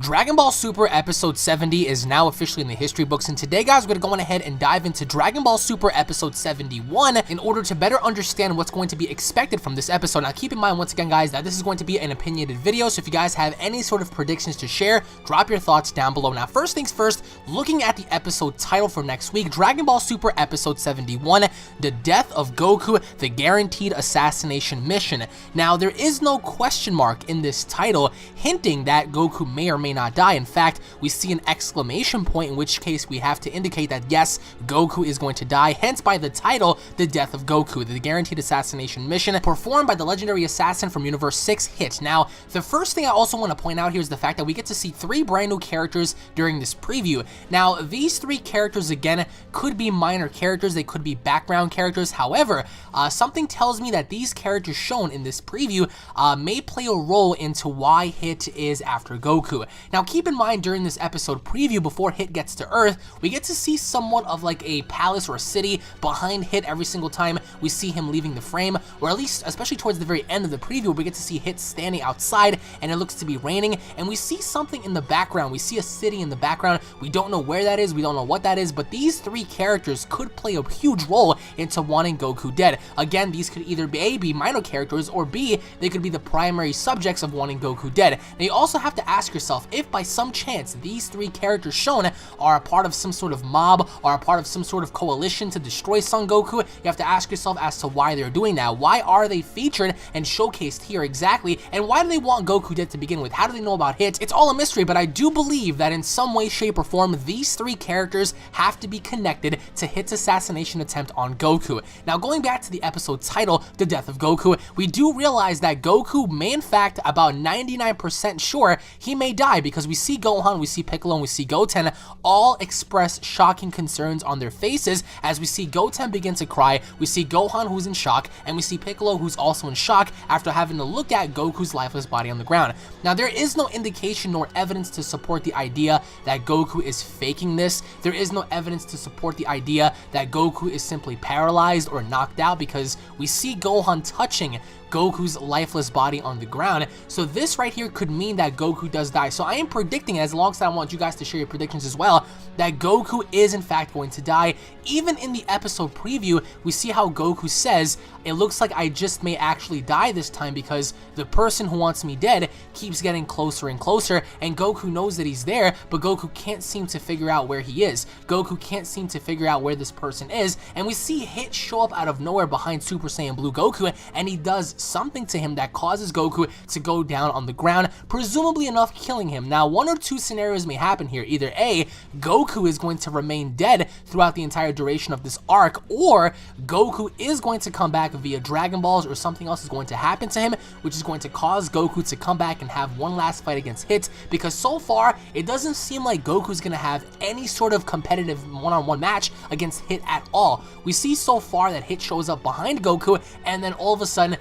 Dragon Ball Super Episode 70 is now officially in the history books, and today, guys, we're going to go on ahead and dive into Dragon Ball Super Episode 71 in order to better understand what's going to be expected from this episode. Now, keep in mind, once again, guys, that this is going to be an opinionated video, so if you guys have any sort of predictions to share, drop your thoughts down below. Now, first things first, looking at the episode title for next week, Dragon Ball Super Episode 71, The Death of Goku, the Guaranteed Assassination Mission. Now, there is no question mark in this title hinting that Goku may or may not die. In fact, we see an exclamation point, in which case we have to indicate that yes, Goku is going to die, hence by the title, The Death of Goku, the Guaranteed Assassination Mission, performed by the legendary assassin from Universe 6, Hit. Now, the first thing I also want to point out here is the fact that we get to see 3 brand new characters during this preview. Now, these 3 characters, again, could be minor characters, they could be background characters. However, something tells me that these characters shown in this preview may play a role into why Hit is after Goku. Now, keep in mind, during this episode preview, before Hit gets to Earth, we get to see somewhat of like a palace or a city behind Hit every single time we see him leaving the frame, or at least, especially towards the very end of the preview, we get to see Hit standing outside, and it looks to be raining, and we see something in the background. We see a city in the background. We don't know where that is, we don't know what that is, but these 3 characters could play a huge role into wanting Goku dead. Again, these could either be minor characters, or B, they could be the primary subjects of wanting Goku dead. Now, you also have to ask yourself, if by some chance these 3 characters shown are a part of some sort of mob, or a part of some sort of coalition to destroy Son Goku, you have to ask yourself as to why they're doing that. Why are they featured and showcased here exactly, and why do they want Goku dead to begin with? How do they know about Hit? It's all a mystery, but I do believe that in some way, shape, or form, these 3 characters have to be connected to Hit's assassination attempt on Goku. Now, going back to the episode title, The Death of Goku, we do realize that Goku may, in fact, about 99% sure he may die, because we see Gohan, we see Piccolo, and we see Goten all express shocking concerns on their faces. As we see Goten begin to cry, we see Gohan who's in shock, and we see Piccolo who's also in shock after having to look at Goku's lifeless body on the ground. Now, there is no indication nor evidence to support the idea that Goku is faking this. There is no evidence to support the idea that Goku is simply paralyzed or knocked out, because we see Gohan touching Goku's lifeless body on the ground. So this right here could mean that Goku does die. So I am predicting, as long as I want you guys to share your predictions as well, that Goku is in fact going to die. Even in the episode preview, we see how Goku says, it looks like I just may actually die this time, because the person who wants me dead keeps getting closer and closer, and Goku knows that he's there, but Goku can't seem to figure out where he is. Goku can't seem to figure out where this person is, and we see Hit show up out of nowhere behind Super Saiyan Blue Goku, and he does something to him that causes Goku to go down on the ground, presumably enough killing him. Now, one or two scenarios may happen here. Either A, Goku is going to remain dead throughout the entire duration of this arc, or Goku is going to come back via Dragon Balls, or something else is going to happen to him, which is going to cause Goku to come back and have one last fight against Hit, because so far, it doesn't seem like Goku's going to have any sort of competitive one-on-one match against Hit at all. We see so far that Hit shows up behind Goku, and then all of a sudden,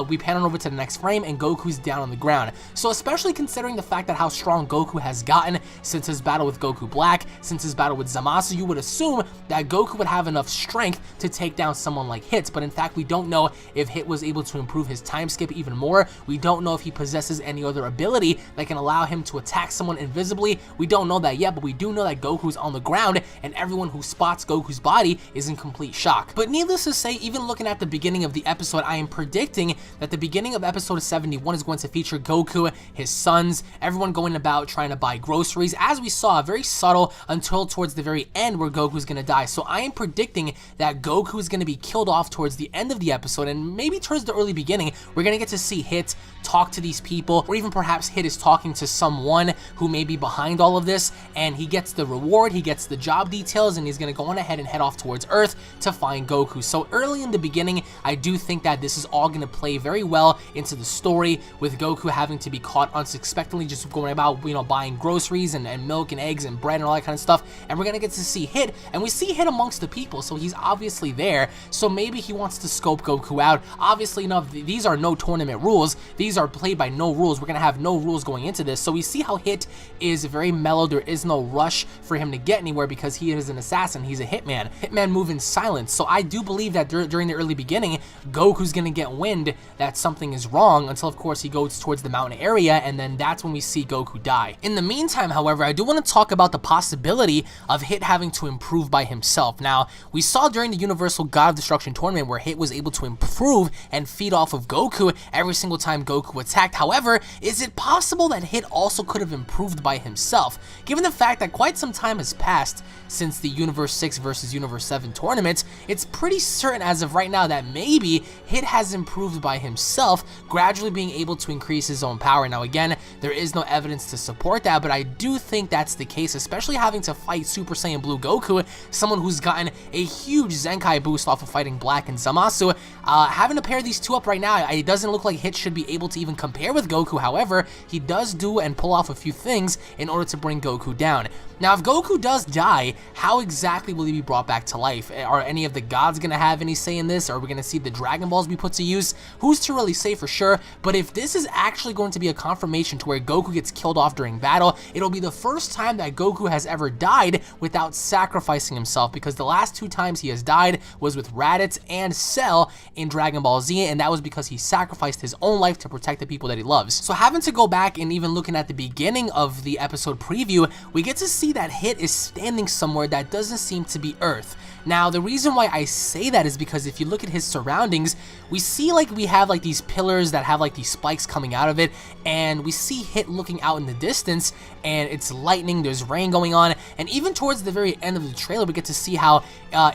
we pan on over to the next frame, and Goku's down on the ground. So especially considering the fact that how strong Goku has gotten since his battle with Goku Black, since his battle with Zamasu, you would assume that Goku would have enough strength to take down someone like Hit, but in fact, we don't know if Hit was able to improve his time skip even more. We don't know if he possesses any other ability that can allow him to attack someone invisibly. We don't know that yet, but we do know that Goku's on the ground, and everyone who spots Goku's body is in complete shock. But needless to say, even looking at the beginning of the episode, I am predicting that the beginning of episode 71 is going to feature Goku, his sons, everyone going about trying to buy groceries, as we saw, very subtle until towards the very end where Goku's going to die. So I am predicting that Goku is going to be killed off towards the end of the episode, and maybe towards the early beginning, we're going to get to see Hit talk to these people, or even perhaps Hit is talking to someone who may be behind all of this, and he gets the reward, he gets the job details, and he's going to go on ahead and head off towards Earth to find Goku. So early in the beginning, I do think that this is all going to play very well into the story, with Goku having to be caught unsuspectingly just going about, you know, buying groceries and milk and eggs and bread and all that kind of stuff, and we're going to get to see Hit, and we see Hit amongst the people, so he's obviously there, so maybe he wants to scope Goku out. Obviously enough, these are no tournament rules, these are played by no rules, we're going to have no rules going into this, so we see how Hit is very mellow. There is no rush for him to get anywhere, because he is an assassin, he's a hitman. Hitman move in silence, so I do believe that during the early beginning, Goku's going to get wind decide that something is wrong until, of course, he goes towards the mountain area, and then that's when we see Goku die. In the meantime, however, I do want to talk about the possibility of Hit having to improve by himself. Now, we saw during the Universal God of Destruction tournament where Hit was able to improve and feed off of Goku every single time Goku attacked. However, is it possible that Hit also could have improved by himself? Given the fact that quite some time has passed since the Universe 6 versus Universe 7 tournament, it's pretty certain as of right now that maybe Hit has improved by himself, gradually being able to increase his own power. Now again, there is no evidence to support that, but I do think that's the case, especially having to fight Super Saiyan Blue Goku, someone who's gotten a huge Zenkai boost off of fighting Black and Zamasu. Having to pair these two up right now, it doesn't look like Hit should be able to even compare with Goku. However, he does do and pull off a few things in order to bring Goku down. Now, if Goku does die, how exactly will he be brought back to life? Are any of the gods going to have any say in this? Are we going to see the Dragon Balls be put to use? Who's to really say for sure? But if this is actually going to be a confirmation to where Goku gets killed off during battle, it'll be the first time that Goku has ever died without sacrificing himself, because the last two times he has died was with Raditz and Cell in Dragon Ball Z, and that was because he sacrificed his own life to protect the people that he loves. So having to go back and even looking at the beginning of the episode preview, we get to see that Hit is standing somewhere that doesn't seem to be Earth. Now, the reason why I say that is because if you look at his surroundings, we see we have these pillars that have these spikes coming out of it, and we see Hit looking out in the distance, and it's lightning, there's rain going on, and even towards the very end of the trailer, we get to see how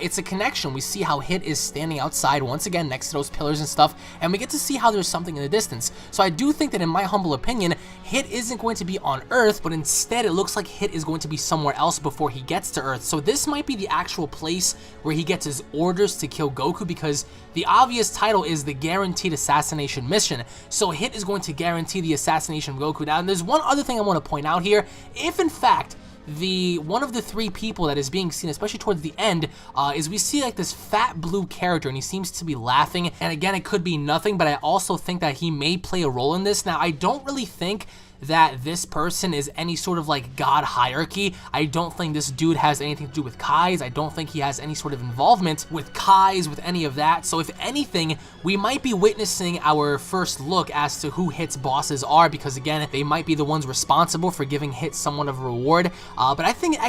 it's a connection. We see how Hit is standing outside once again next to those pillars and stuff, and we get to see how there's something in the distance. So I do think that, in my humble opinion, Hit isn't going to be on Earth, but instead it looks like Hit is going to be somewhere else before he gets to Earth. So this might be the actual place where he gets his orders to kill Goku, because the obvious title is the Guaranteed Assassination Mission. So Hit is going to guarantee the assassination of Goku. Now, and there's one other thing I want to point out here. If in fact one of the three people that is being seen, especially towards the end, is we see this fat blue character, and he seems to be laughing, and again, it could be nothing, but I also think that he may play a role in this. Now, I don't really think that this person is any sort of god hierarchy. I don't think this dude has anything to do with Kai's. I don't think he has any sort of involvement with Kai's, with any of that. So if anything, we might be witnessing our first look as to who Hit's bosses are, because again, they might be the ones responsible for giving Hit somewhat of a reward. But I think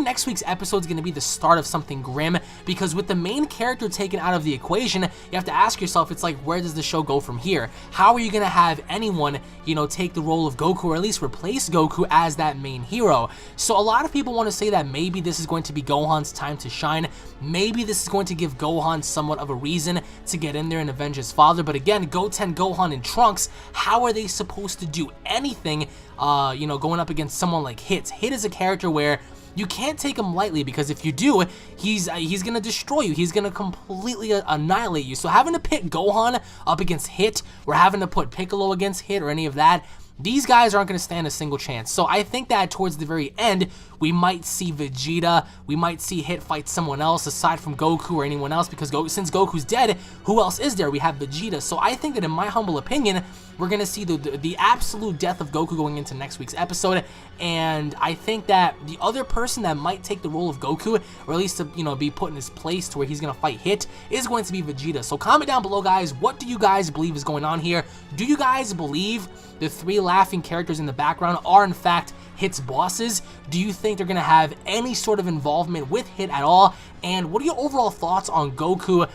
next week's episode is going to be the start of something grim, because with the main character taken out of the equation, you have to ask yourself, it's where does the show go from here? How are you going to have anyone, take the role of Goku, or at least replace Goku as that main hero? So a lot of people want to say that maybe this is going to be Gohan's time to shine. Maybe this is going to give Gohan somewhat of a reason to get in there and avenge his father. But again, Goten, Gohan, and Trunks, how are they supposed to do anything, going up against someone like Hit? Hit is a character where you can't take him lightly, because if you do, he's gonna destroy you. He's gonna completely annihilate you. So having to pit Gohan up against Hit, or having to put Piccolo against Hit, or any of that, these guys aren't going to stand a single chance. So I think that towards the very end, we might see Vegeta, we might see Hit fight someone else aside from Goku or anyone else, because since Goku's dead, who else is there? We have Vegeta. So I think that, in my humble opinion, we're going to see the absolute death of Goku going into next week's episode. And I think that the other person that might take the role of Goku, or at least to, be put in his place to where he's going to fight Hit, is going to be Vegeta. So comment down below, guys, what do you guys believe is going on here? Do you guys believe the three laughing characters in the background are in fact Hit's bosses? Do you think they're going to have any sort of involvement with Hit at all? And what are your overall thoughts on Goku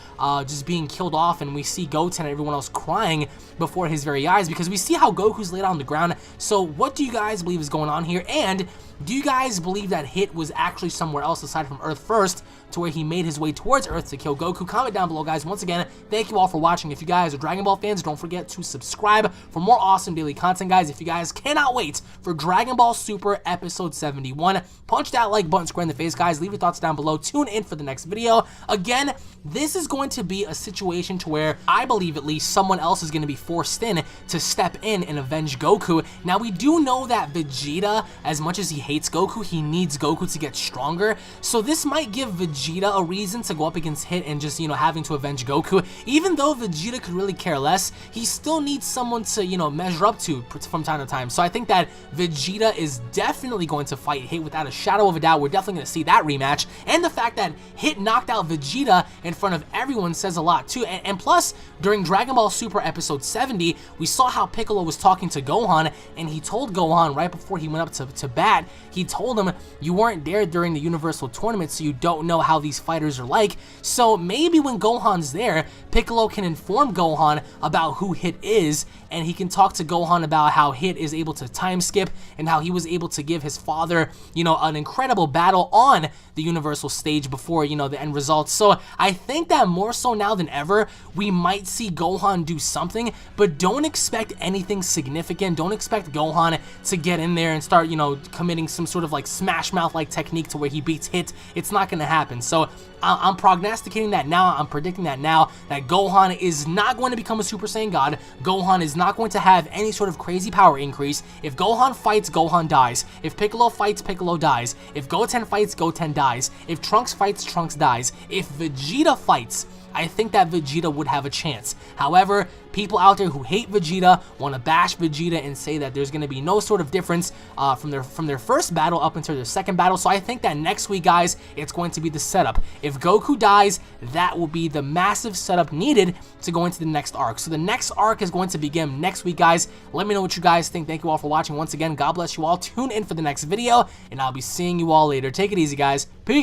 just being killed off, and we see Goten and everyone else crying before his very eyes, because we see how Goku's laid on the ground? So what do you guys believe is going on here? And do you guys believe that Hit was actually somewhere else aside from Earth first, to where he made his way towards Earth to kill Goku? Comment down below, guys. Once again, thank you all for watching. If you guys are Dragon Ball fans, don't forget to subscribe for more awesome daily content, guys. If you guys cannot wait for Dragon Ball Super Episode 71, punch that like button square in the face, guys. Leave your thoughts down below. Tune in for the next video. Again, this is going to be a situation to where I believe at least someone else is going to be forced in to step in and avenge Goku. Now, we do know that Vegeta, as much as he hates Goku, he needs Goku to get stronger. So this might give Vegeta a reason to go up against Hit and just, having to avenge Goku. Even though Vegeta could really care less, he still needs someone to, measure up to from time to time. So I think that Vegeta is definitely going to fight Hit without a shadow of a doubt. We're definitely going to see that rematch. And the fact that Hit knocked out Vegeta in front of everyone says a lot too. And plus, During Dragon Ball Super episode 70, we saw how Piccolo was talking to Gohan, and he told Gohan right before he went up to bat, he told him, you weren't there during the Universal Tournament, so you don't know how these fighters are like. So maybe when Gohan's there, Piccolo can inform Gohan about who Hit is, and he can talk to Gohan about how Hit is able to time skip and how he was able to give his father, you know, an incredible battle on the Universal stage before, you know, the end results. So I think that more so now than ever, we might see Gohan do something, but don't expect anything significant. Don't expect Gohan to get in there and start, you know, committing some sort of like Smash Mouth like technique to where he beats Hit. It's not going to happen. So I'm prognosticating that now. I'm predicting that now, that Gohan is not going to become a Super Saiyan God. Gohan is not going to have any sort of crazy power increase. If Gohan fights, Gohan dies. If Piccolo fights, Piccolo dies. If Goten fights, Goten dies. If Trunks fights, Trunks dies. If Vegeta fights, I think that Vegeta would have a chance. However, people out there who hate Vegeta, want to bash Vegeta and say that there's going to be no sort of difference from their first battle up until their second battle. So I think that next week, guys, it's going to be the setup. If Goku dies, that will be the massive setup needed to go into the next arc. So the next arc is going to begin next week, guys. Let me know what you guys think. Thank you all for watching. Once again, God bless you all. Tune in for the next video, and I'll be seeing you all later. Take it easy, guys. Peace.